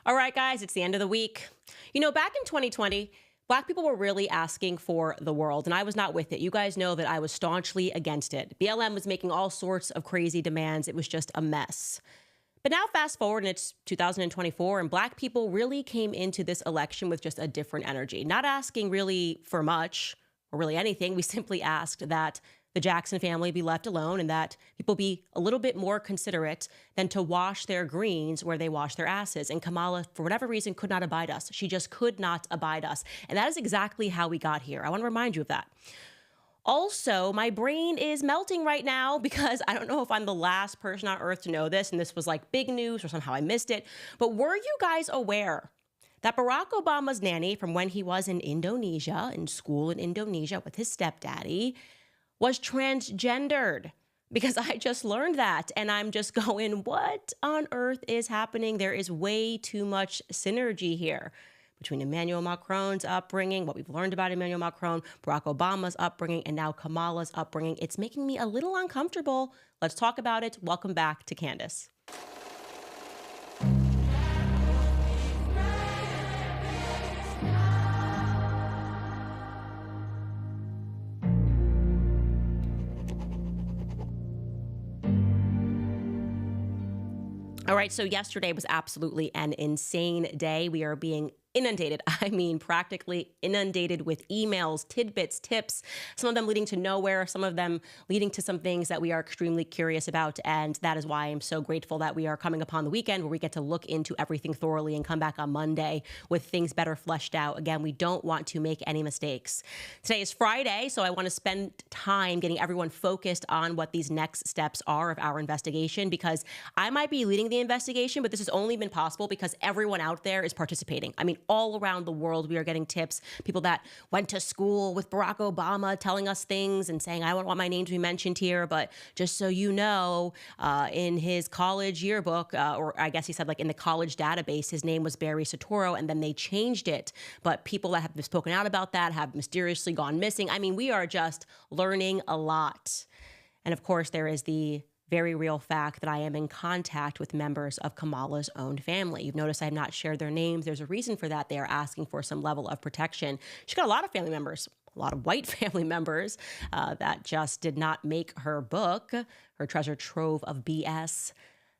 All right, guys, it's the end of the week. You know, back in 2020, Black people were really asking for the world, and I was not with it. You guys know that I was staunchly against it. BLM was making all sorts of crazy demands. It was just a mess. But now fast forward and it's 2024 and Black people really came into this election with just a different energy, not asking really for much or really anything. We simply asked that the Jackson family be left alone and that people be a little bit more considerate than to wash their greens where they wash their asses. And Kamala, for whatever reason, could not abide us. She just could not abide us. And that is exactly how we got here. I want to remind you of that. Also, my brain is melting right now because I don't know if I'm the last person on earth to know this, and this was like big news or somehow I missed it. But were you guys aware that Barack Obama's nanny from when he was in Indonesia, in school in Indonesia with his stepdaddy, was transgendered? Because I just learned that and I'm just going, what on earth is happening? There is way too much synergy here between Emmanuel Macron's upbringing, what we've learned about Emmanuel Macron, Barack Obama's upbringing, and now Kamala's upbringing. It's making me a little uncomfortable. Let's talk about it. Welcome back to Candace. All right, so yesterday was absolutely an insane day. We are being inundated. I mean, practically inundated with emails, tidbits, tips, some of them leading to nowhere, some of them leading to some things that we are extremely curious about. And that is why I'm so grateful that we are coming upon the weekend where we get to look into everything thoroughly and come back on Monday with things better fleshed out. Again, we don't want to make any mistakes. Today is Friday, so I want to spend time getting everyone focused on what these next steps are of our investigation, because I might be leading the investigation, but this has only been possible because everyone out there is participating. I mean, all around the world, we are getting tips. People that went to school with Barack Obama telling us things and saying, I don't want my name to be mentioned here, but just so you know, in his college yearbook, or I guess he said like in the college database, his name was Barry Soetoro, and then they changed it. But people that have spoken out about that have mysteriously gone missing. I mean, we are just learning a lot. And of course, there is the very real fact that I am in contact with members of Kamala's own family. You've noticed I have not shared their names. There's a reason for that. They are asking for some level of protection. She's got a lot of family members, a lot of white family members that just did not make her book, her treasure trove of BS.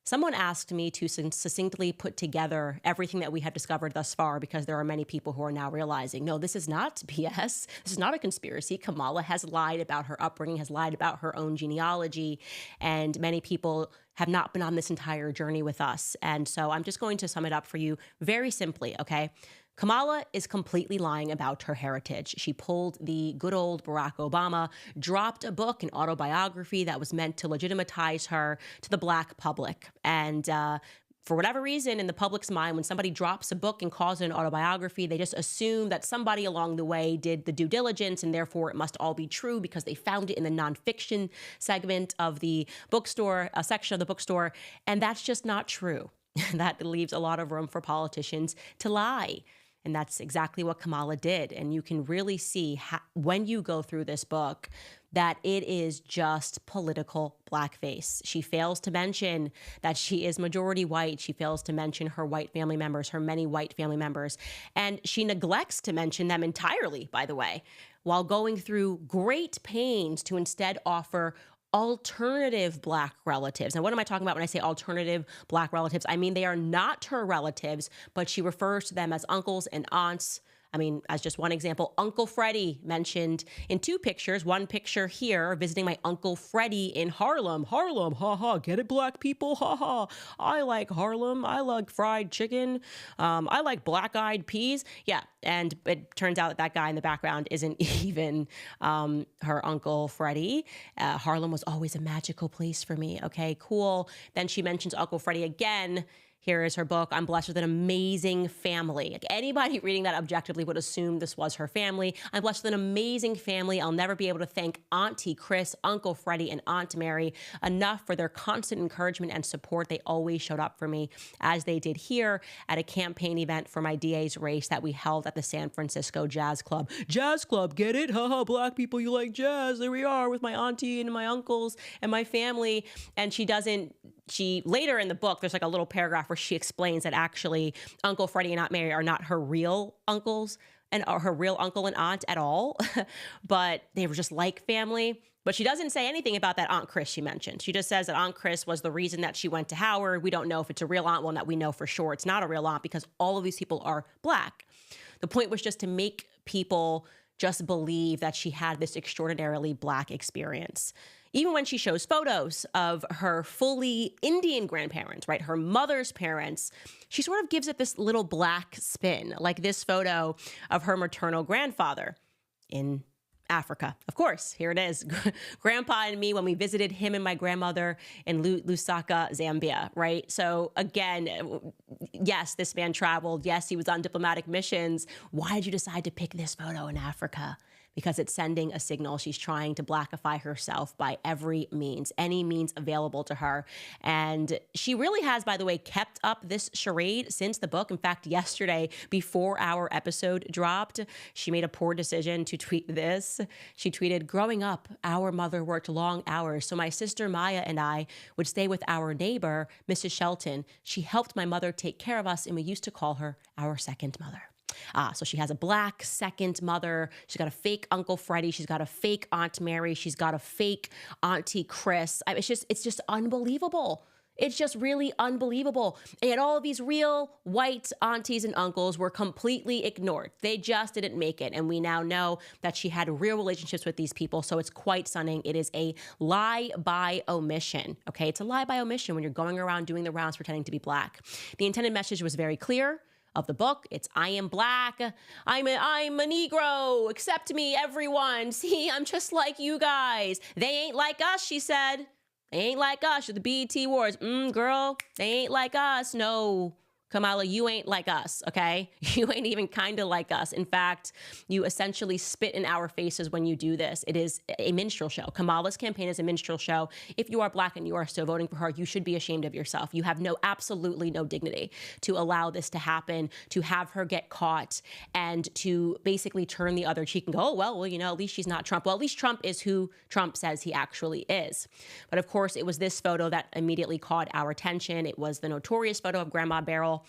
Someone asked me to succinctly put together everything that we have discovered thus far, because there are many people who are now realizing, no, this is not BS. This is not a conspiracy. Kamala has lied about her upbringing, has lied about her own genealogy, and many people have not been on this entire journey with us. And so I'm just going to sum it up for you very simply, okay? Kamala is completely lying about her heritage. She pulled the good old Barack Obama, dropped a book, an autobiography that was meant to legitimatize her to the Black public. And for whatever reason, in the public's mind, when somebody drops a book and calls it an autobiography, they just assume that somebody along the way did the due diligence, and therefore it must all be true because they found it in the nonfiction segment of the bookstore, a section of the bookstore. And that's just not true. That leaves a lot of room for politicians to lie. And that's exactly what Kamala did. And you can really see when you go through this book that it is just political blackface. She fails to mention that she is majority white. She fails to mention her white family members, her many white family members. And she neglects to mention them entirely, by the way, while going through great pains to instead offer alternative Black relatives. Now, what am I talking about when I say alternative Black relatives? I mean, they are not her relatives, but she refers to them as uncles and aunts. I mean, as just one example, Uncle Freddie mentioned in two pictures. One picture here, visiting my Uncle Freddie in Harlem. Harlem, haha, get it, Black people, haha. I like Harlem. I like fried chicken. I like black-eyed peas. Yeah, and it turns out that that guy in the background isn't even her Uncle Freddie. Harlem was always a magical place for me. Okay, cool. Then she mentions Uncle Freddie again. Here is her book. I'm blessed with an amazing family. Like, anybody reading that objectively would assume this was her family. I'm blessed with an amazing family. I'll never be able to thank Auntie Chris, Uncle Freddie, and Aunt Mary enough for their constant encouragement and support. They always showed up for me, as they did here at a campaign event for my DA's race that we held at the San Francisco Jazz Club. Jazz Club, get it? Haha, Black people, you like jazz. There we are with my auntie and my uncles and my family. And she she later in the book, there's like a little paragraph where she explains that actually Uncle Freddie and Aunt Mary are not her real uncles and are her real uncle and aunt at all, but they were just like family. But she doesn't say anything about that Aunt Chris she mentioned. She just says that Aunt Chris was the reason that she went to Howard. We don't know if it's a real aunt. Well, that we know for sure it's not a real aunt because all of these people are Black. The point was just to make people just believe that she had this extraordinarily Black experience. Even when she shows photos of her fully Indian grandparents, right, her mother's parents, she sort of gives it this little Black spin, like this photo of her maternal grandfather in Africa. Of course, here it is. Grandpa and me when we visited him and my grandmother in Lusaka, Zambia, right? So again, yes, this man traveled. Yes, he was on diplomatic missions. Why did you decide to pick this photo in Africa? Because it's sending a signal. She's trying to Blackify herself by every means, any means available to her. And she really has, by the way, kept up this charade since the book. In fact, yesterday, before our episode dropped, she made a poor decision to tweet this. She tweeted, "Growing up, our mother worked long hours, so my sister Maya and I would stay with our neighbor, Mrs. Shelton. She helped my mother take care of us, and we used to call her our second mother." So she has a Black second mother. She's got a fake Uncle Freddie. She's got a fake Aunt Mary. She's got a fake Auntie Chris. It's just unbelievable. It's just really unbelievable. And yet all of these real white aunties and uncles were completely ignored. They just didn't make it. And we now know that she had real relationships with these people. So it's quite stunning. It is a lie by omission. Okay, it's a lie by omission when you're going around doing the rounds pretending to be Black. The intended message was very clear. Of the book, it's I am Black, I'm a Negro, accept me, everyone. See, I'm just like you guys. They ain't like us, she said. They ain't like us. The BET Wars. Girl, they ain't like us. No, Kamala, you ain't like us, okay? You ain't even kind of like us. In fact, you essentially spit in our faces when you do this. It is a minstrel show. Kamala's campaign is a minstrel show. If you are Black and you are still voting for her, you should be ashamed of yourself. You have absolutely no dignity to allow this to happen, to have her get caught, and to basically turn the other cheek and go, oh, well, at least she's not Trump. Well, at least Trump is who Trump says he actually is. But of course, it was this photo that immediately caught our attention. It was the notorious photo of Grandma Beryl.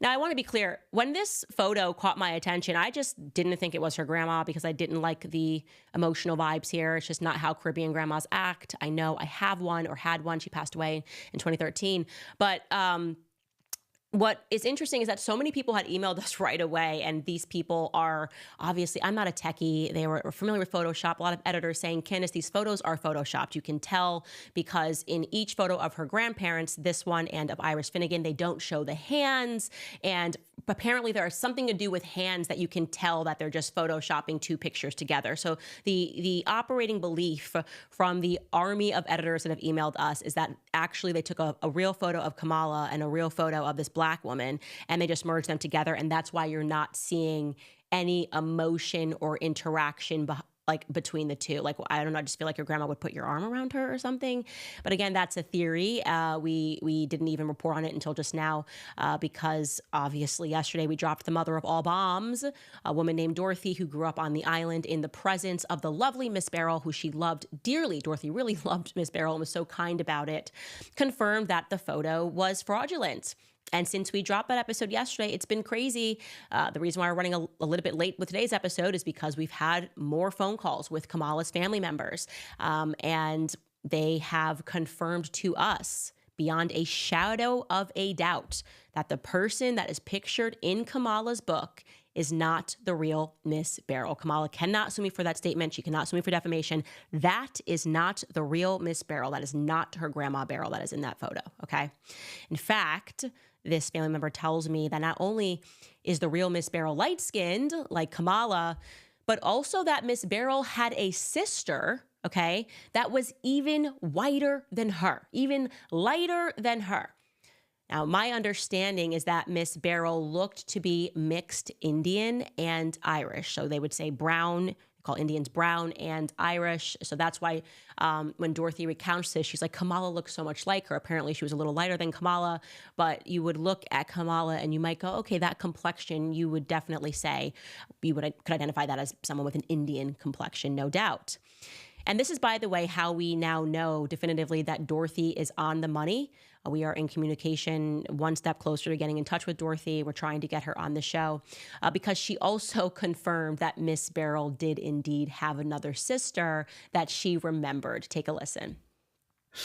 Now, I want to be clear. When this photo caught my attention, I just didn't think it was her grandma because I didn't like the emotional vibes here. It's just not how Caribbean grandmas act. I know I have one or had one. She passed away in 2013. But what is interesting is that so many people had emailed us right away, and these people are obviously, I'm not a techie. They were familiar with Photoshop. A lot of editors saying, Candace, these photos are Photoshopped. You can tell because in each photo of her grandparents, this one and of Iris Finnegan, they don't show the hands. And apparently there is something to do with hands that you can tell that they're just Photoshopping two pictures together. So the operating belief from the army of editors that have emailed us is that actually they took a real photo of Kamala and a real photo of this Black woman, and they just merged them together. And that's why you're not seeing any emotion or interaction between the two. Like, I don't know, I just feel like your grandma would put your arm around her or something. But again, that's a theory. We didn't even report on it until just now because obviously yesterday we dropped the mother of all bombs, a woman named Dorothy who grew up on the island in the presence of the lovely Miss Beryl, who she loved dearly. Dorothy really loved Miss Beryl and was so kind about it, confirmed that the photo was fraudulent. And since we dropped that episode yesterday, it's been crazy. The reason why we're running a little bit late with today's episode is because we've had more phone calls with Kamala's family members. And they have confirmed to us beyond a shadow of a doubt that the person that is pictured in Kamala's book is not the real Miss Beryl. Kamala cannot sue me for that statement. She cannot sue me for defamation. That is not the real Miss Beryl. That is not her grandma Beryl that is in that photo, okay? In fact, this family member tells me that not only is the real Miss Beryl light-skinned, like Kamala, but also that Miss Beryl had a sister, okay, that was even whiter than her, even lighter than her. Now, my understanding is that Miss Beryl looked to be mixed Indian and Irish. So they would say brown, call Indians brown and Irish. So that's why when Dorothy recounts this, she's like, Kamala looks so much like her. Apparently she was a little lighter than Kamala, but you would look at Kamala and you might go, okay, that complexion, you would definitely say, could identify that as someone with an Indian complexion, no doubt. And this is, by the way, how we now know definitively that Dorothy is on the money We are in communication one step closer to getting in touch with Dorothy. We're trying to get her on the show because she also confirmed that Miss Beryl did indeed have another sister that she remembered. Take a listen.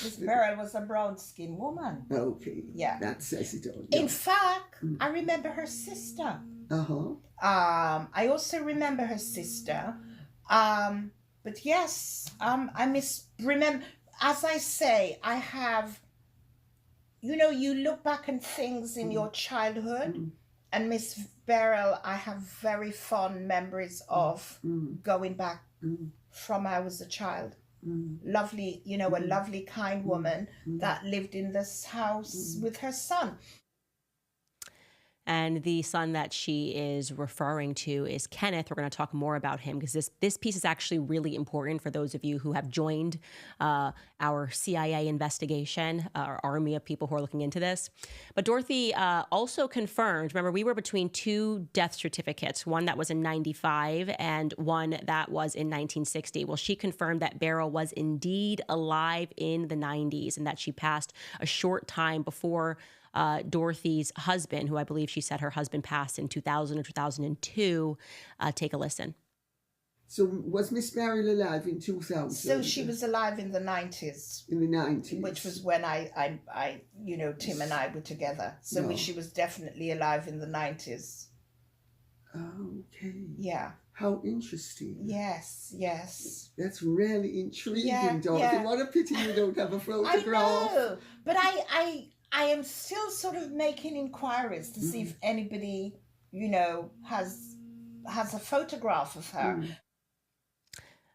Miss Beryl was a brown-skinned woman. Okay. Yeah. That says it all. In fact, I remember her sister. Uh-huh. I also remember her sister. But yes, remember, as I say, I have, you look back on things in your childhood, and Miss Beryl, I have very fond memories of going back from I was a child. Lovely, a lovely, kind woman that lived in this house with her son. And the son that she is referring to is Kenneth. We're going to talk more about him because this piece is actually really important for those of you who have joined our CIA investigation, our army of people who are looking into this. But Dorothy also confirmed, remember, we were between two death certificates, one that was in 95 and one that was in 1960. Well, she confirmed that Beryl was indeed alive in the 90s and that she passed a short time before Dorothy's husband, who I believe she said her husband passed in 2000 or 2002. Take a listen. So was Miss Beryl alive in 2000? So she was alive in the 90s. In the 90s. Which was when I Tim and I were together. So she was definitely alive in the 90s. Okay. Yeah. How interesting. Yes. That's really intriguing, Dorothy. Yeah. What a pity you don't have a photograph. I know, but I am still sort of making inquiries to see if anybody, has a photograph of her.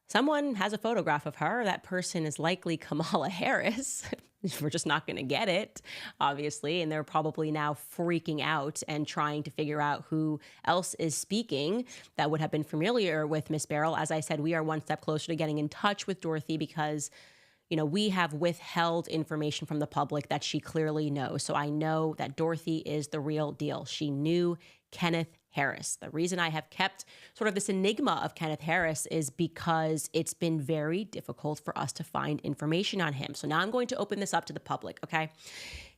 Someone has a photograph of her. That person is likely Kamala Harris. We're just not going to get it, obviously. And they're probably now freaking out and trying to figure out who else is speaking that would have been familiar with Miss Beryl. As I said, we are one step closer to getting in touch with Dorothy because we have withheld information from the public that she clearly knows. So I know that Dorothy is the real deal. She knew Kenneth Harris. The reason I have kept sort of this enigma of Kenneth Harris is because it's been very difficult for us to find information on him. So now I'm going to open this up to the public, okay?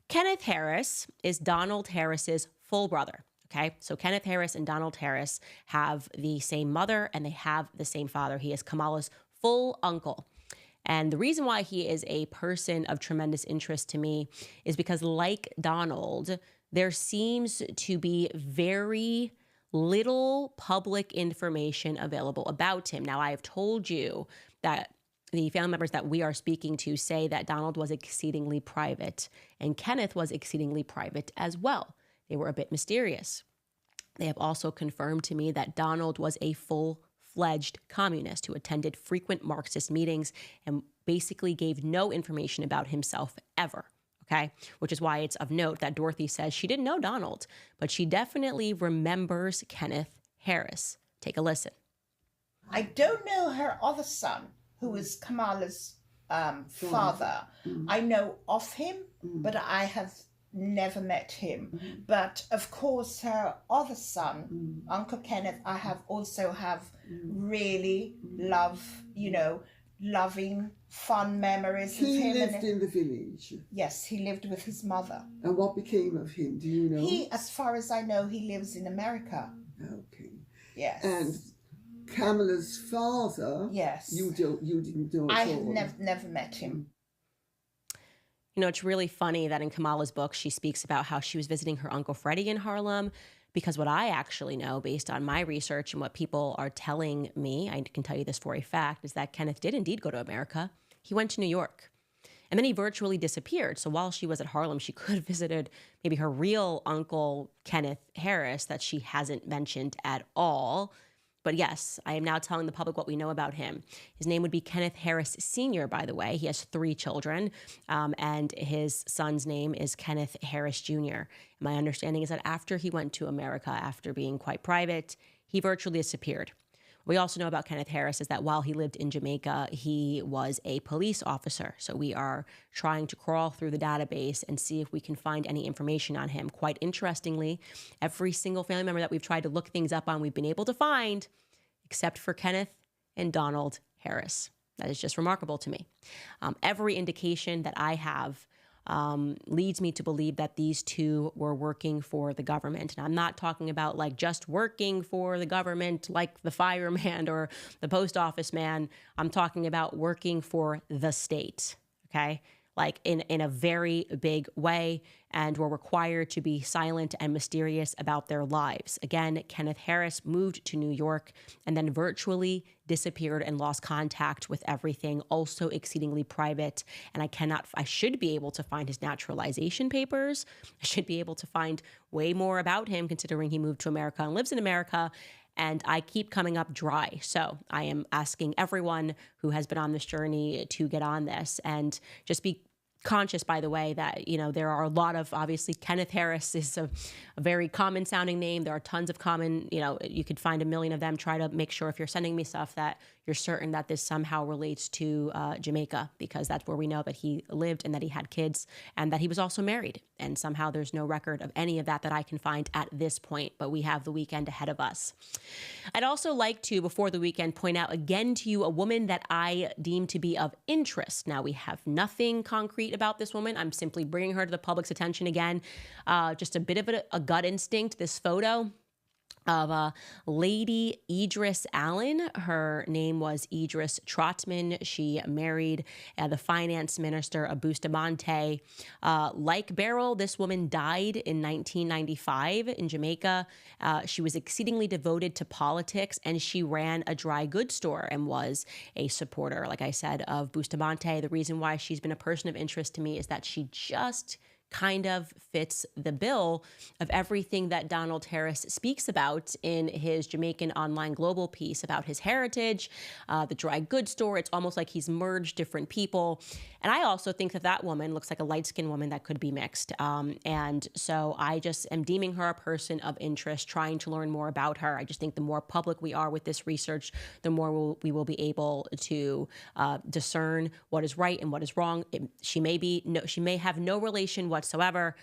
Kenneth Harris is Donald Harris's full brother. Okay, so Kenneth Harris and Donald Harris have the same mother and they have the same father. He is Kamala's full uncle. And the reason why he is a person of tremendous interest to me is because, like Donald, there seems to be very little public information available about him. Now, I have told you that the family members that we are speaking to say that Donald was exceedingly private and Kenneth was exceedingly private as well. They were a bit mysterious. They have also confirmed to me that Donald was a full-fledged communist who attended frequent Marxist meetings and basically gave no information about himself ever, okay? Which is why it's of note that Dorothy says she didn't know Donald, but she definitely remembers Kenneth Harris. Take a listen. I don't know her other son, who is Kamala's father. I know of him, but I have never met him. But of course, her other son, Uncle Kenneth, I have really loving, fun memories of him. He lived in the village. Yes, he lived with his mother. And what became of him? Do you know? He, as far as I know, he lives in America. Okay. Yes. And Kamala's father. Yes. You didn't know. I have never met him. It's really funny that in Kamala's book, she speaks about how she was visiting her Uncle Freddie in Harlem, because what I actually know, based on my research and what people are telling me, I can tell you this for a fact, is that Kenneth did indeed go to America. He went to New York. And then he virtually disappeared. So while she was at Harlem, she could have visited maybe her real uncle, Kenneth Harris, that she hasn't mentioned at all. But yes, I am now telling the public what we know about him. His name would be Kenneth Harris Sr., by the way. He has 3 children, and his son's name is Kenneth Harris Jr. My understanding is that after he went to America, after being quite private, he virtually disappeared. What we also know about Kenneth Harris is that while he lived in Jamaica, he was a police officer. So we are trying to crawl through the database and see if we can find any information on him. Quite interestingly, every single family member that we've tried to look things up on, we've been able to find, except for Kenneth and Donald Harris. That is just remarkable to me. Every indication that I have leads me to believe that these two were working for the government. And I'm not talking about like just working for the government like the fireman or the post office man. I'm talking about working for the state, okay? Like in a very big way, and were required to be silent and mysterious about their lives. Again, Kenneth Harris moved to New York and then virtually disappeared and lost contact with everything, also exceedingly private. And I should be able to find his naturalization papers. I should be able to find way more about him considering he moved to America and lives in America. And I keep coming up dry. So I am asking everyone who has been on this journey to get on this and just be conscious, by the way, that, you know, there are a lot of, obviously, Kenneth Harris is a very common sounding name. There are tons of common, you know, you could find a million of them. Try to make sure if you're sending me stuff that you're certain that this somehow relates to Jamaica, because that's where we know that he lived and that he had kids and that he was also married. And somehow there's no record of any of that I can find at this point, but we have the weekend ahead of us. I'd also like to, before the weekend, point out again to you a woman that I deem to be of interest. Now, we have nothing concrete about this woman. I'm simply bringing her to the public's attention again. Just a bit of a gut instinct, this photo of Lady Idris Allen. Her name was Idris Trotman. She married the finance minister of Bustamante. Like Beryl, this woman died in 1995 in Jamaica. She was exceedingly devoted to politics, and she ran a dry goods store and was a supporter, like I said, of Bustamante. The reason why she's been a person of interest to me is that she just kind of fits the bill of everything that Donald Harris speaks about in his Jamaican Online Global piece about his heritage, the dry goods store. It's almost like he's merged different people. And I also think that woman looks like a light-skinned woman that could be mixed. And so I just am deeming her a person of interest, trying to learn more about her. I just think the more public we are with this research, the more we will be able to discern what is right and what is wrong. She may have no relation whatsoever,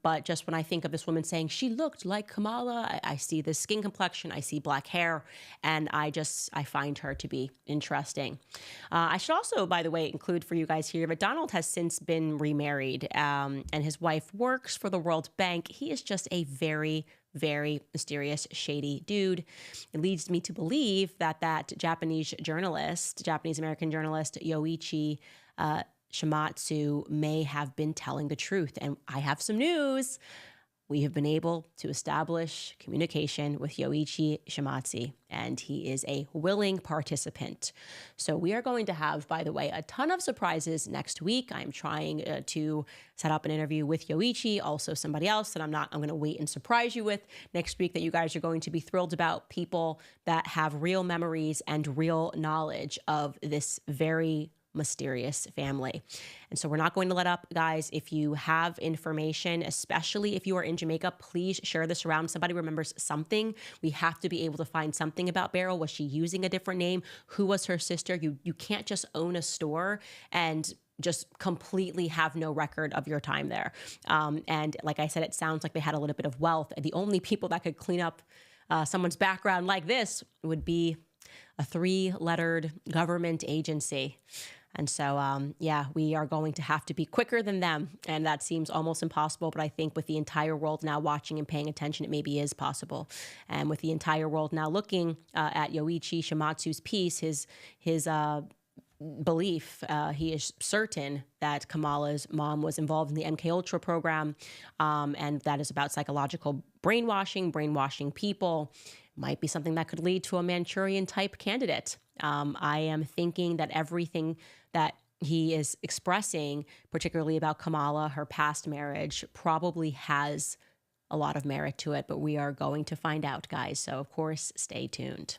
but just when I think of this woman saying she looked like Kamala, I see the skin complexion, I see black hair, and I find her to be interesting. I should also, by the way, include for you guys here, but Donald has since been remarried, and his wife works for the World Bank. He is just a very, very mysterious, shady dude. It leads me to believe that Japanese-American journalist, Yoichi Shimatsu, may have been telling the truth. And I have some news. We have been able to establish communication with Yoichi Shimatsu, and he is a willing participant. So we are going to have, by the way, a ton of surprises next week. I'm trying to set up an interview with Yoichi, also somebody else that I'm going to wait and surprise you with next week that you guys are going to be thrilled about, people that have real memories and real knowledge of this very mysterious family. And so we're not going to let up, guys. If you have information, especially if you are in Jamaica, please share this around. Somebody remembers something. We have to be able to find something about Beryl. Was she using a different name? Who was her sister? You can't just own a store and just completely have no record of your time there. And like I said, it sounds like they had a little bit of wealth. And the only people that could clean up someone's background like this would be a 3-lettered government agency. And so, we are going to have to be quicker than them. And that seems almost impossible. But I think with the entire world now watching and paying attention, it maybe is possible. And with the entire world now looking at Yoichi Shimatsu's piece, his belief, he is certain that Kamala's mom was involved in the MKUltra program. And that is about psychological brainwashing people. Might be something that could lead to a Manchurian-type candidate. I am thinking that everything that he is expressing, particularly about Kamala, her past marriage, probably has a lot of merit to it, but we are going to find out, guys. So, of course, stay tuned.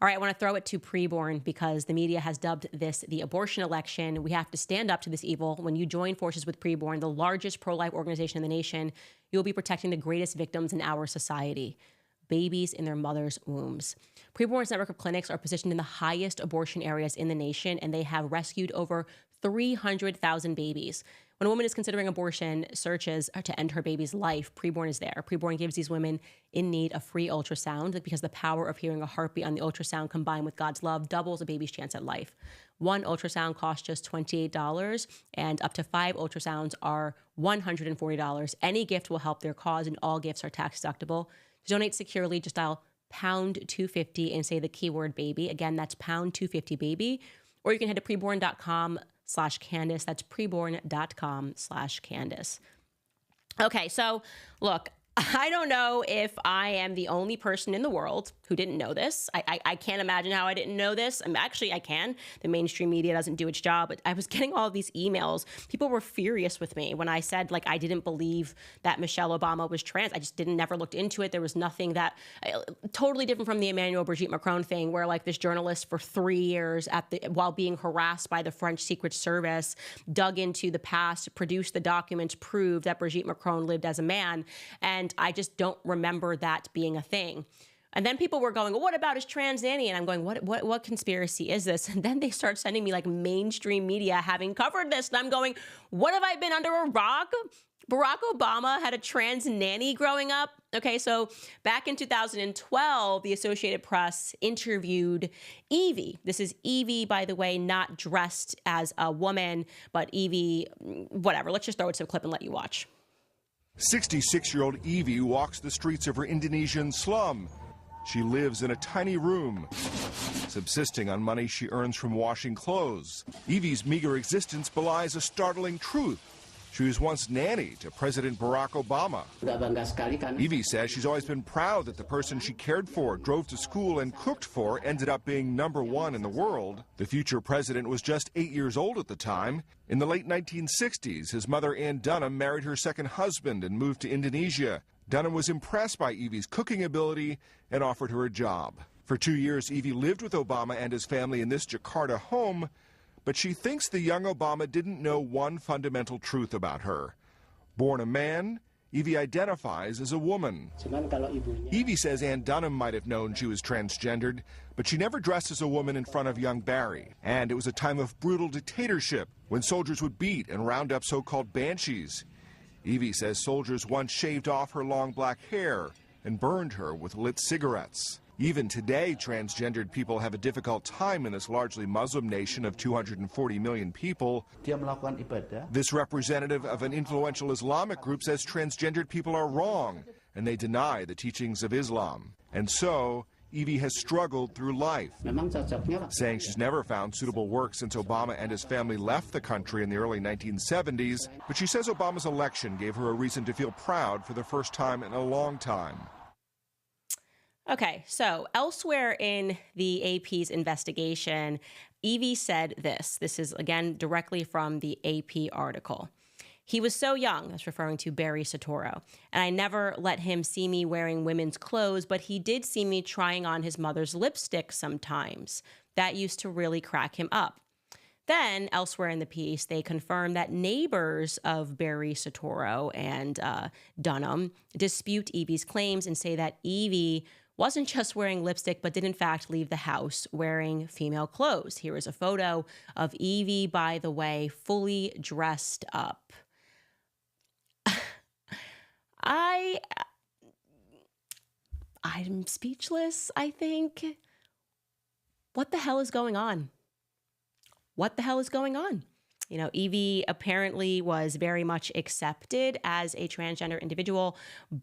All right, I want to throw it to PreBorn because the media has dubbed this the abortion election. We have to stand up to this evil. When you join forces with PreBorn, the largest pro-life organization in the nation, you'll be protecting the greatest victims in our society, babies in their mothers' wombs. PreBorn's network of clinics are positioned in the highest abortion areas in the nation, and they have rescued over 300,000 babies. When a woman is considering abortion, searches to end her baby's life, PreBorn is there. PreBorn gives these women in need a free ultrasound because the power of hearing a heartbeat on the ultrasound combined with God's love doubles a baby's chance at life. One ultrasound costs just $28, and up to 5 ultrasounds are $140. Any gift will help their cause, and all gifts are tax deductible. To donate securely, just dial pound 250 and say the keyword baby. Again, that's pound 250 baby. Or you can head to preborn.com/Candace. That's preborn.com/Candace. Okay, so look, I don't know if I am the only person in the world who didn't know this. I can't imagine how I didn't know this. Actually, I can. The mainstream media doesn't do its job. But I was getting all these emails. People were furious with me when I said, like, I didn't believe that Michelle Obama was trans. I just never looked into it. There was nothing that totally different from the Emmanuel Brigitte Macron thing, where like this journalist for 3 years while being harassed by the French Secret Service dug into the past, produced the documents, proved that Brigitte Macron lived as a man. And I just don't remember that being a thing. And then people were going, well, what about his trans nanny? And I'm going, what conspiracy is this? And then they start sending me like mainstream media having covered this. And I'm going, what have I been under a rock? Barack Obama had a trans nanny growing up. Okay, so back in 2012, the Associated Press interviewed Evie. This is Evie, by the way, not dressed as a woman, but Evie, whatever. Let's just throw it to a clip and let you watch. 66-year-old Evie walks the streets of her Indonesian slum. She lives in a tiny room, subsisting on money she earns from washing clothes. Evie's meager existence belies a startling truth. She was once nanny to President Barack Obama. Evie says she's always been proud that the person she cared for, drove to school, and cooked for ended up being #1 in the world. The future president was just 8 years old at the time. In the late 1960s, his mother, Ann Dunham, married her second husband and moved to Indonesia. Dunham was impressed by Evie's cooking ability and offered her a job. For 2 years, Evie lived with Obama and his family in this Jakarta home, but she thinks the young Obama didn't know one fundamental truth about her. Born a man, Evie identifies as a woman. Evie says Ann Dunham might have known she was transgendered, but she never dressed as a woman in front of young Barry. And it was a time of brutal dictatorship when soldiers would beat and round up so-called banshees. Evie says soldiers once shaved off her long black hair and burned her with lit cigarettes. Even today, transgendered people have a difficult time in this largely Muslim nation of 240 million people. This representative of an influential Islamic group says transgendered people are wrong, and they deny the teachings of Islam. And so, Evie has struggled through life, saying she's never found suitable work since Obama and his family left the country in the early 1970s, but she says Obama's election gave her a reason to feel proud for the first time in a long time. Okay, so elsewhere in the AP's investigation, Evie said this. This is, again, directly from the AP article. He was so young, that's referring to Barry Soetoro, and I never let him see me wearing women's clothes, but he did see me trying on his mother's lipstick sometimes. That used to really crack him up. Then, elsewhere in the piece, they confirm that neighbors of Barry Soetoro and Dunham dispute Evie's claims and say that Evie wasn't just wearing lipstick, but did in fact leave the house wearing female clothes. Here is a photo of Evie, by the way, fully dressed up. I'm speechless, I think. What the hell is going on? What the hell is going on? You know, Evie apparently was very much accepted as a transgender individual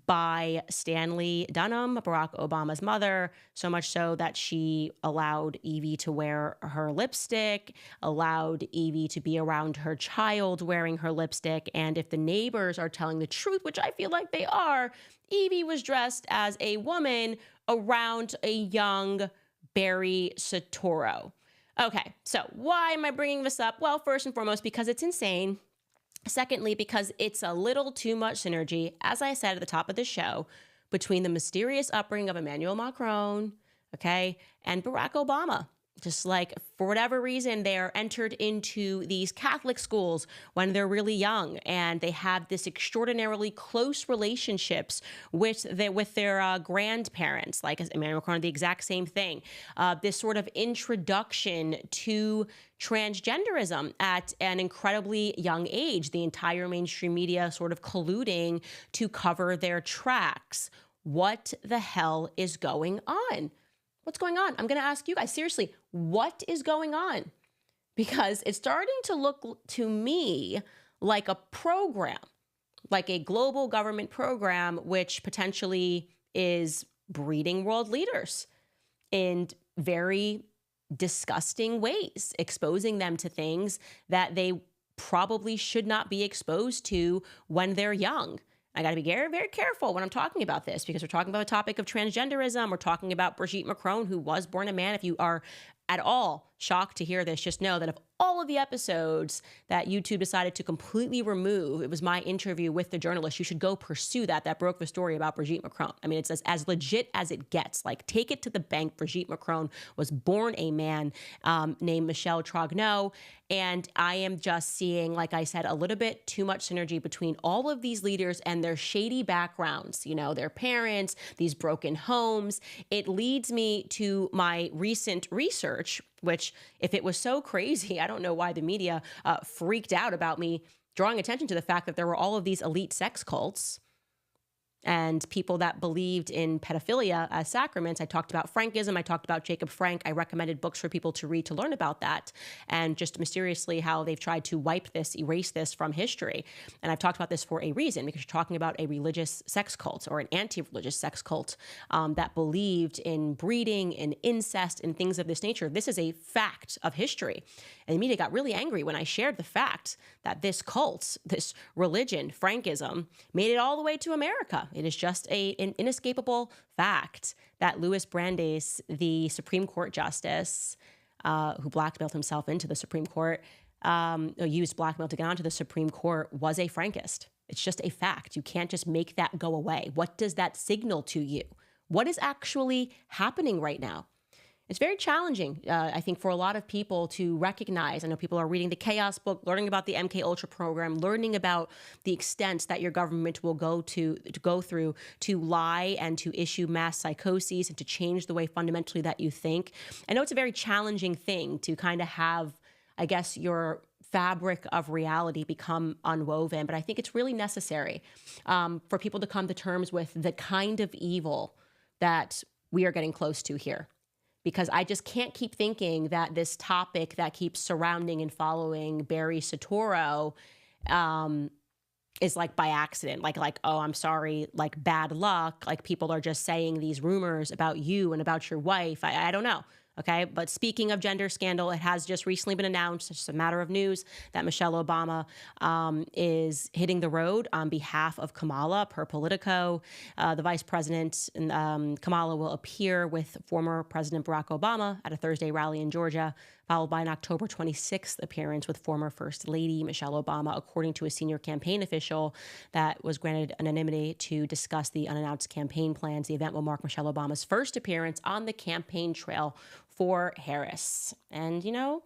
by Stanley Dunham, Barack Obama's mother, so much so that she allowed Evie to wear her lipstick, allowed Evie to be around her child wearing her lipstick, and if the neighbors are telling the truth, which I feel like they are, Evie was dressed as a woman around a young Barry Soetoro. Okay, so why am I bringing this up? Well, first and foremost, because it's insane. Secondly, because it's a little too much synergy, as I said at the top of the show, between the mysterious upbringing of Emmanuel Macron, okay, and Barack Obama. Just like for whatever reason, they are entered into these Catholic schools when they're really young, and they have this extraordinarily close relationships with their grandparents. Like Emmanuel Macron, the exact same thing. This sort of introduction to transgenderism at an incredibly young age. The entire mainstream media sort of colluding to cover their tracks. What the hell is going on? What's going on? I'm going to ask you guys, seriously, what is going on? Because it's starting to look to me like a program, like a global government program, which potentially is breeding world leaders in very disgusting ways, exposing them to things that they probably should not be exposed to when they're young. I got to be very, very careful when I'm talking about this, because we're talking about the topic of transgenderism. We're talking about Brigitte Macron, who was born a man. If you are at all shocked to hear this, just know that of all of the episodes that YouTube decided to completely remove, it was my interview with the journalist. You should go pursue that. That broke the story about Brigitte Macron. I mean, it's as legit as it gets. Like, take it to the bank. Brigitte Macron was born a man named Michel Trogneau. And I am just seeing, like I said, a little bit too much synergy between all of these leaders and their shady backgrounds, you know, their parents, these broken homes. It leads me to my recent research, which, if it was so crazy, I don't know why the media freaked out about me drawing attention to the fact that there were all of these elite sex cults and people that believed in pedophilia as sacraments. I talked about Frankism. I talked about Jacob Frank. I recommended books for people to read to learn about that, and just mysteriously how they've tried to wipe this, erase this from history. And I've talked about this for a reason, because you're talking about a religious sex cult or an anti-religious sex cult that believed in breeding and incest and things of this nature. This is a fact of history. And the media got really angry when I shared the fact that this cult, this religion, Frankism, made it all the way to America. It is just an inescapable fact that Louis Brandeis, the Supreme Court justice, who blackmailed himself into the Supreme Court, used blackmail to get onto the Supreme Court, was a Frankist. It's just a fact. You can't just make that go away. What does that signal to you? What is actually happening right now? It's very challenging, I think, for a lot of people to recognize. I know people are reading the Chaos book, learning about the MK Ultra program, learning about the extent that your government will go through to lie and to issue mass psychoses and to change the way fundamentally that you think. I know it's a very challenging thing to kind of have, I guess, your fabric of reality become unwoven, but I think it's really necessary for people to come to terms with the kind of evil that we are getting close to here. Because I just can't keep thinking that this topic that keeps surrounding and following Barry Soetoro is like by accident, like, oh, I'm sorry, like bad luck. Like people are just saying these rumors about you and about your wife. I don't know. Okay. But speaking of gender scandal, it has just recently been announced, it's just a matter of news, that Michelle Obama is hitting the road on behalf of Kamala, per Politico. The vice president, Kamala, will appear with former President Barack Obama at a Thursday rally in Georgia, followed by an October 26th appearance with former First Lady Michelle Obama, according to a senior campaign official that was granted anonymity to discuss the unannounced campaign plans. The event will mark Michelle Obama's first appearance on the campaign trail for Harris. And, you know,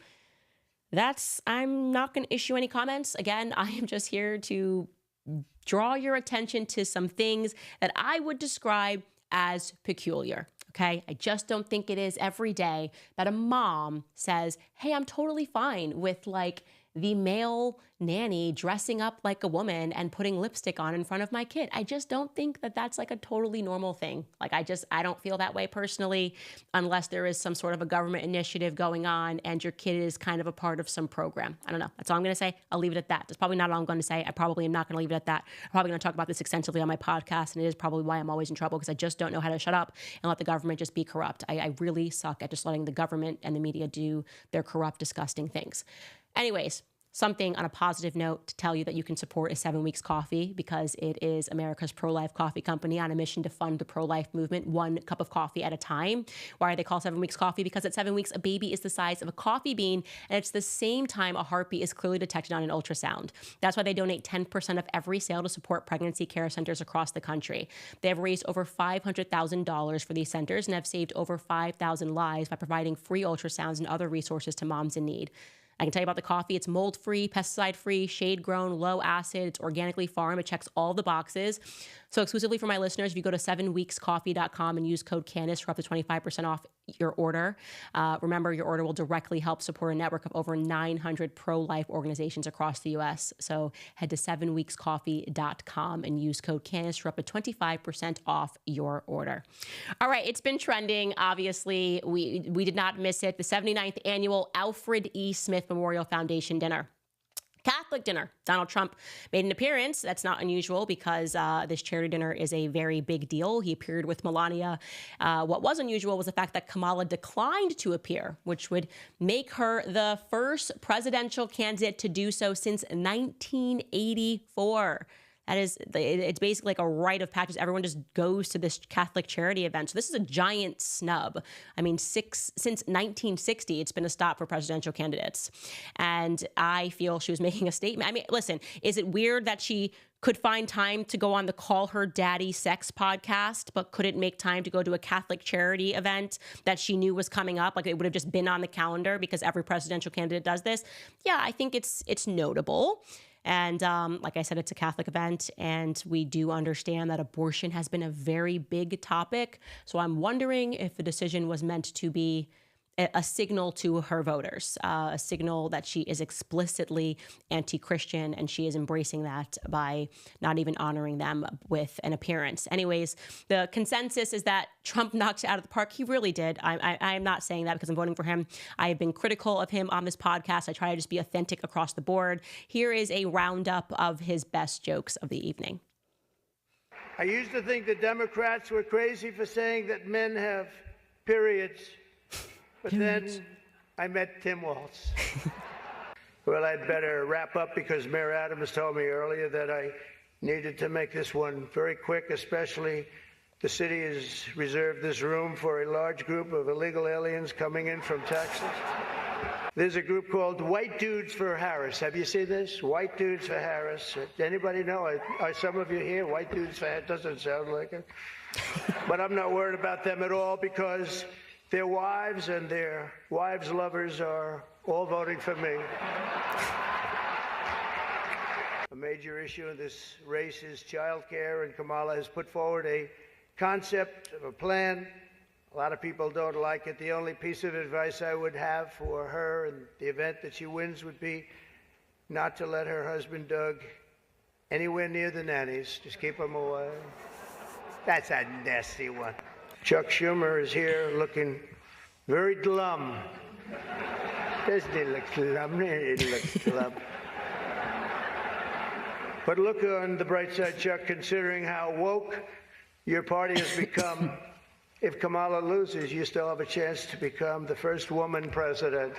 I'm not going to issue any comments. Again, I am just here to draw your attention to some things that I would describe as peculiar. Okay, I just don't think it is every day that a mom says, hey, I'm totally fine with like the male nanny dressing up like a woman and putting lipstick on in front of my kid. I just don't think that that's like a totally normal thing. Like I don't feel that way personally, unless there is some sort of a government initiative going on and your kid is kind of a part of some program. I don't know. That's all I'm going to say. I'll leave it at that. That's probably not all I'm going to say. I probably am not going to leave it at that. I'm probably going to talk about this extensively on my podcast, and it is probably why I'm always in trouble, because I just don't know how to shut up and let the government just be corrupt. I really suck at just letting the government and the media do their corrupt, disgusting things. Anyways, something on a positive note to tell you that you can support a 7 Weeks Coffee, because it is America's pro-life coffee company on a mission to fund the pro-life movement, one cup of coffee at a time. Why are they called 7 Weeks Coffee? Because at 7 weeks, a baby is the size of a coffee bean, and it's the same time a heartbeat is clearly detected on an ultrasound. That's why they donate 10% of every sale to support pregnancy care centers across the country. They have raised over $500,000 for these centers and have saved over 5,000 lives by providing free ultrasounds and other resources to moms in need. I can tell you about the coffee. It's mold-free, pesticide-free, shade-grown, low acid. It's organically farmed. It checks all the boxes. So exclusively for my listeners, if you go to 7weekscoffee.com and use code Candace for up to 25% off your order. Remember, your order will directly help support a network of over 900 pro-life organizations across the U.S. So head to 7weekscoffee.com and use code Candace for up to 25% off your order. All right, it's been trending. Obviously, we did not miss it. The 79th annual Alfred E. Smith Memorial Foundation dinner. Catholic dinner. Donald Trump made an appearance. That's not unusual because this charity dinner is a very big deal. He appeared with Melania. What was unusual was the fact that Kamala declined to appear, which would make her the first presidential candidate to do so since 1984. That is, it's basically like a rite of passage. Everyone just goes to this Catholic charity event. So this is a giant snub. I mean, since 1960, it's been a stop for presidential candidates. And I feel she was making a statement. I mean, listen, is it weird that she could find time to go on the Call Her Daddy Sex podcast, but couldn't make time to go to a Catholic charity event that she knew was coming up? Like, it would have just been on the calendar because every presidential candidate does this. Yeah, I think it's notable. And like I said, it's a Catholic event, and we do understand that abortion has been a very big topic. So I'm wondering if the decision was meant to be a signal to her voters, a signal that she is explicitly anti-Christian, and she is embracing that by not even honoring them with an appearance. Anyways, the consensus is that Trump knocked it out of the park. He really did. I am not saying that because I'm voting for him. I have been critical of him on this podcast. I try to just be authentic across the board. Here is a roundup of his best jokes of the evening. I used to think the Democrats were crazy for saying that men have periods. But then I met Tim Walz. Well, I'd better wrap up because Mayor Adams told me earlier that I needed to make this one very quick, especially the city has reserved this room for a large group of illegal aliens coming in from Texas. There's a group called White Dudes for Harris. Have you seen this? White Dudes for Harris. Anybody know? Are some of you here? White Dudes for Harris? Doesn't sound like it. But I'm not worried about them at all because their wives and their wives' lovers are all voting for me. A major issue in this race is child care, and Kamala has put forward a concept of a plan. A lot of people don't like it. The only piece of advice I would have for her in the event that she wins would be not to let her husband, Doug, anywhere near the nannies. Just keep him away. That's a nasty one. Chuck Schumer is here looking very glum. Doesn't he look glum? He looks glum. But look on the bright side, Chuck, considering how woke your party has become. If Kamala loses, you still have a chance to become the first woman president.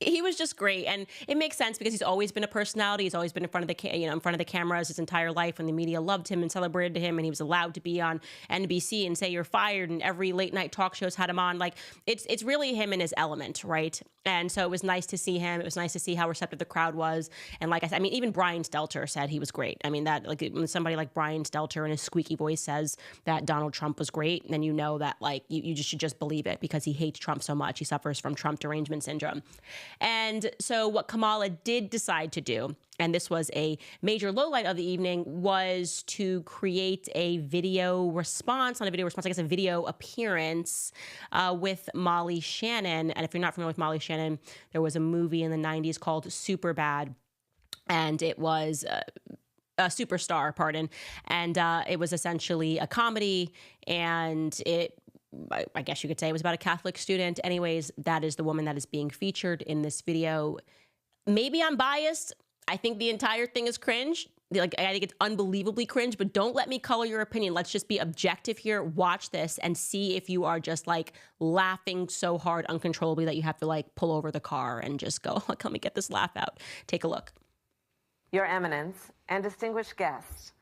He was just great, and it makes sense because he's always been a personality. He's always been in front of the cameras his entire life, and the media loved him and celebrated him, and he was allowed to be on NBC and say you're fired, and every late night talk shows had him on. Like it's really him in his element, right? And so it was nice to see him. It was nice to see how receptive the crowd was. And like I said, I mean, even Brian Stelter said he was great. I mean, that like when somebody like Brian Stelter in his squeaky voice says that Donald Trump was great, then you know that like you just should just believe it because he hates Trump so much. He suffers from Trump derangement syndrome. And so what Kamala did decide to do, and this was a major lowlight of the evening, was to create a video response, I guess a video appearance with Molly Shannon. And if you're not familiar with Molly Shannon, there was a movie in the 90s called Superbad, and it was a Superstar, pardon. And it was essentially a comedy, and I guess you could say it was about a Catholic student. Anyways, that is the woman that is being featured in this video. Maybe I'm biased. I think the entire thing is cringe. like, I think it's unbelievably cringe, but don't let me color your opinion. Let's just be objective here. Watch this and see if you are just like laughing so hard uncontrollably that you have to like pull over the car and just go, like, let me get this laugh out. Take a look. Your Eminence and distinguished guests,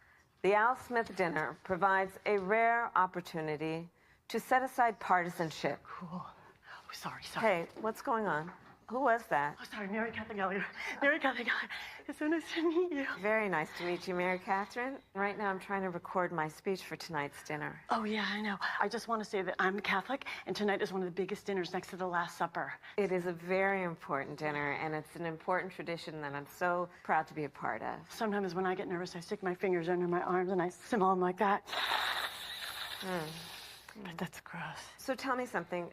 the Al Smith dinner provides a rare opportunity to set aside partisanship. Cool. Oh, sorry. Hey, what's going on? Who was that? Oh, sorry, Mary Catherine Elliott. Mary Catherine Elliott. It's so nice to meet you. Very nice to meet you, Mary Catherine. Right now I'm trying to record my speech for tonight's dinner. Oh, yeah, I know. I just want to say that I'm Catholic, and tonight is one of the biggest dinners next to the Last Supper. It is a very important dinner, and it's an important tradition that I'm so proud to be a part of. Sometimes when I get nervous, I stick my fingers under my arms and I simmer them like that. But that's gross. So tell me something.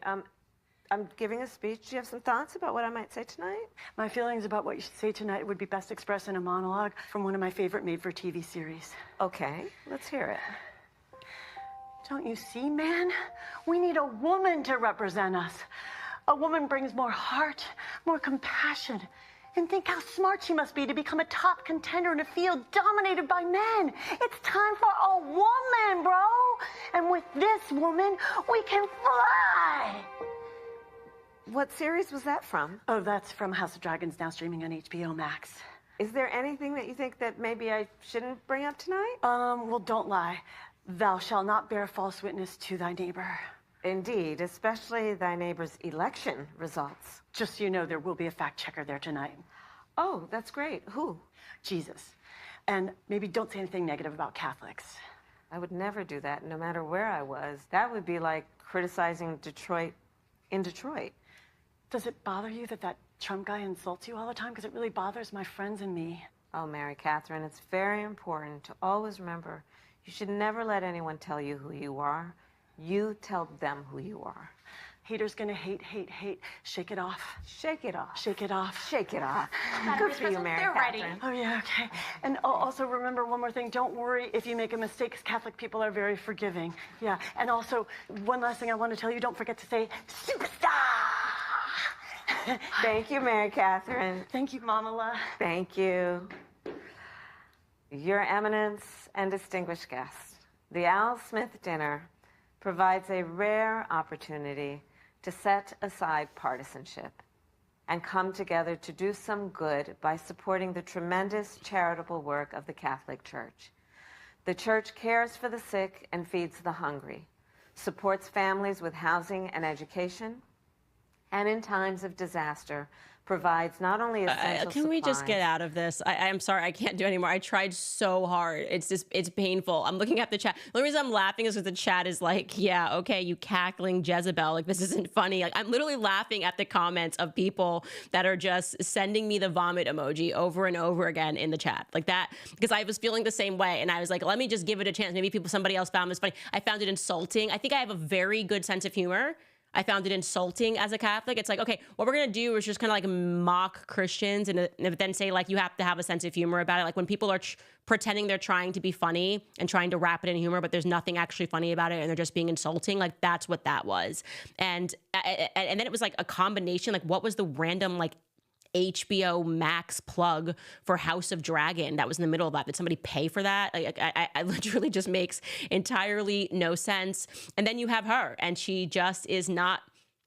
I'm giving a speech. Do you have some thoughts about what I might say tonight? My feelings about what you should say tonight would be best expressed in a monologue from one of my favorite made-for-TV series. Okay, let's hear it. Don't you see, man? We need a woman to represent us. A woman brings more heart, more compassion. And think how smart she must be to become a top contender in a field dominated by men. It's time for a woman, bro. And with this woman, we can fly. What series was that from? Oh, that's from House of Dragons, now streaming on HBO Max. Is there anything that you think that maybe I shouldn't bring up tonight? Well, don't lie. Thou shalt not bear false witness to thy neighbor. Indeed, especially thy neighbor's election results. Just so you know, there will be a fact checker there tonight. Oh, that's great. Who? Jesus. And maybe don't say anything negative about Catholics. I would never do that, no matter where I was. That would be like criticizing Detroit in Detroit. Does it bother you that that Trump guy insults you all the time? Because it really bothers my friends and me. Oh, Mary Catherine, it's very important to always remember you should never let anyone tell you who you are. You tell them who you are. Haters gonna hate. Shake it off. Shake it off. Shake it off. Shake it off. Good for you, Mary Catherine. Oh, yeah, okay. And also remember one more thing. Don't worry if you make a mistake, because Catholic people are very forgiving. Yeah, and also, one last thing I want to tell you, don't forget to say, superstar! Thank you, Mary Catherine. Thank you, Kamala. Thank you. Your Eminence and distinguished guests, the Al Smith dinner provides a rare opportunity to set aside partisanship and come together to do some good by supporting the tremendous charitable work of the Catholic Church. The Church cares for the sick and feeds the hungry, supports families with housing and education, and in times of disaster, provides not only essential Can we just supplies- get out of this? I'm sorry, I can't do anymore. I tried so hard. It's painful. I'm looking at the chat. The only reason I'm laughing is because the chat is like, yeah, okay, you cackling Jezebel. Like, this isn't funny. Like, I'm literally laughing at the comments of people that are just sending me the vomit emoji over and over again in the chat. Like that, because I was feeling the same way. And I was like, let me just give it a chance. Maybe somebody else found this funny. I found it insulting. I think I have a very good sense of humor. I found it insulting as a Catholic. It's like, okay, what we're going to do is just kind of like mock Christians and then say like, you have to have a sense of humor about it. Like when people are pretending they're trying to be funny and trying to wrap it in humor, but there's nothing actually funny about it and they're just being insulting. Like that's what that was. And then it was like a combination, like what was the random like HBO Max plug for House of Dragon that was in the middle of that? Did somebody pay for that? I literally just makes entirely no sense. And then you have her, and she just is not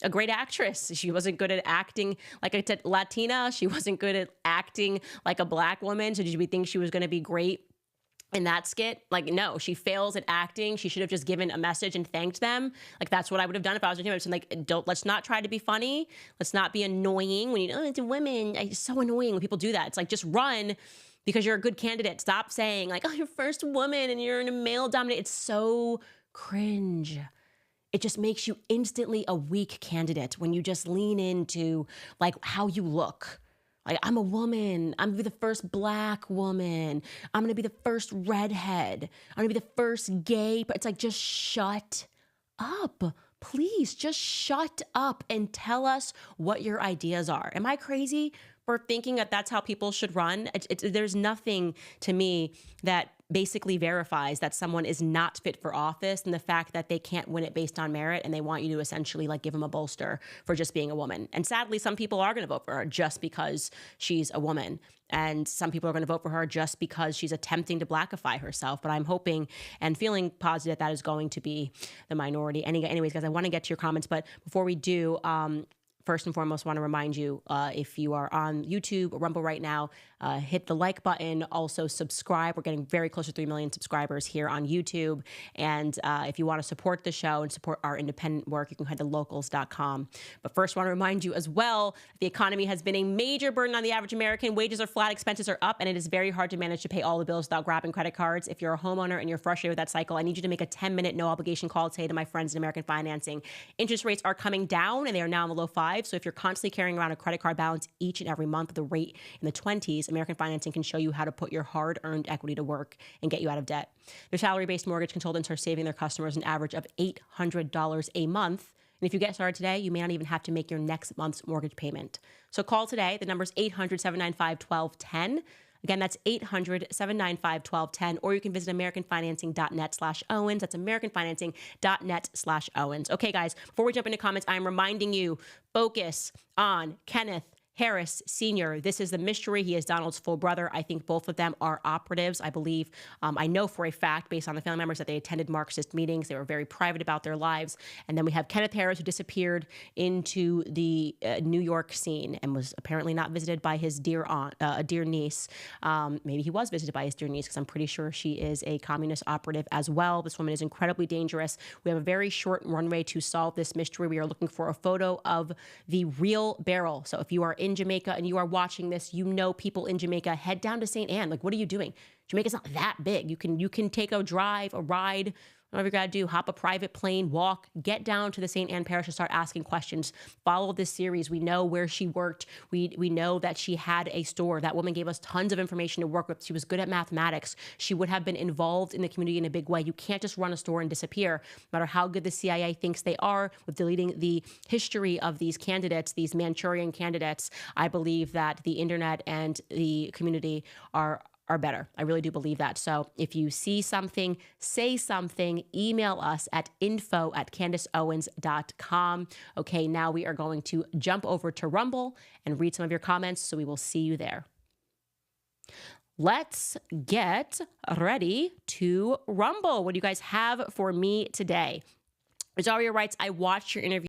a great actress. She wasn't good at acting like a Latina. She wasn't good at acting like a Black woman. So did we think she was going to be great in that skit? Like, no, she fails at acting. She should have just given a message and thanked them. Like, that's what I would have done if I was in him. Like, let's not try to be funny. Let's not be annoying when it's a women. It's so annoying when people do that. It's like, just run because you're a good candidate. Stop saying like, oh, you're first woman and you're in a male dominated. It's so cringe. It just makes you instantly a weak candidate when you just lean into like how you look. Like, I'm a woman. I'm going to be the first Black woman. I'm going to be the first redhead. I'm going to be the first gay. But it's like, just shut up. Please, just shut up and tell us what your ideas are. Am I crazy for thinking that that's how people should run? There's nothing to me that basically verifies that someone is not fit for office, and the fact that they can't win it based on merit, and they want you to essentially like give them a bolster for just being a woman. And sadly, some people are going to vote for her just because she's a woman. And some people are going to vote for her just because she's attempting to blackify herself. But I'm hoping and feeling positive that is going to be the minority. Anyways, guys, I want to get to your comments. But before we do, first and foremost, want to remind you, if you are on YouTube or Rumble right now, hit the like button. Also subscribe. We're getting very close to 3 million subscribers here on YouTube. And if you want to support the show and support our independent work, you can head to locals.com. But first, I want to remind you as well, the economy has been a major burden on the average American. Wages are flat, expenses are up, and it is very hard to manage to pay all the bills without grabbing credit cards. If you're a homeowner and you're frustrated with that cycle, I need you to make a 10-minute no obligation call today to my friends in American Financing. Interest rates are coming down, and they are now in the low 5s. So if you're constantly carrying around a credit card balance each and every month with a rate in the 20s, American Financing can show you how to put your hard-earned equity to work and get you out of debt. Their salary-based mortgage consultants are saving their customers an average of $800 a month. And if you get started today, you may not even have to make your next month's mortgage payment. So call today. The number is 800-795-1210. Again, that's 800-795-1210, or you can visit americanfinancing.net/Owens. That's americanfinancing.net/Owens. Okay, guys, before we jump into comments, I'm reminding you, focus on Kenneth Harris Sr. This is the mystery. He is Donald's full brother. I think both of them are operatives. I believe, I know for a fact, based on the family members, that they attended Marxist meetings. They were very private about their lives. And then we have Kenneth Harris, who disappeared into the New York scene and was apparently not visited by his dear aunt, dear niece. Maybe he was visited by his dear niece, because I'm pretty sure she is a communist operative as well. This woman is incredibly dangerous. We have a very short runway to solve this mystery. We are looking for a photo of the real barrel. So if you are in Jamaica and you are watching this, you know people in Jamaica, head down to St. Anne. Like, what are you doing? Jamaica's not that big. You can take a drive, a ride, whatever you got to do, hop a private plane, walk, get down to the St. Anne Parish and start asking questions. Follow this series. We know where she worked. We know that she had a store. That woman gave us tons of information to work with. She was good at mathematics. She would have been involved in the community in a big way. You can't just run a store and disappear. No matter how good the CIA thinks they are with deleting the history of these candidates, these Manchurian candidates, I believe that the internet and the community are better. I really do believe that. So if you see something, say something, email us at info@CandaceOwens.com. Okay, now we are going to jump over to Rumble and read some of your comments, so we will see you there. Let's get ready to Rumble. What do you guys have for me today? Rosario writes, I watched your interview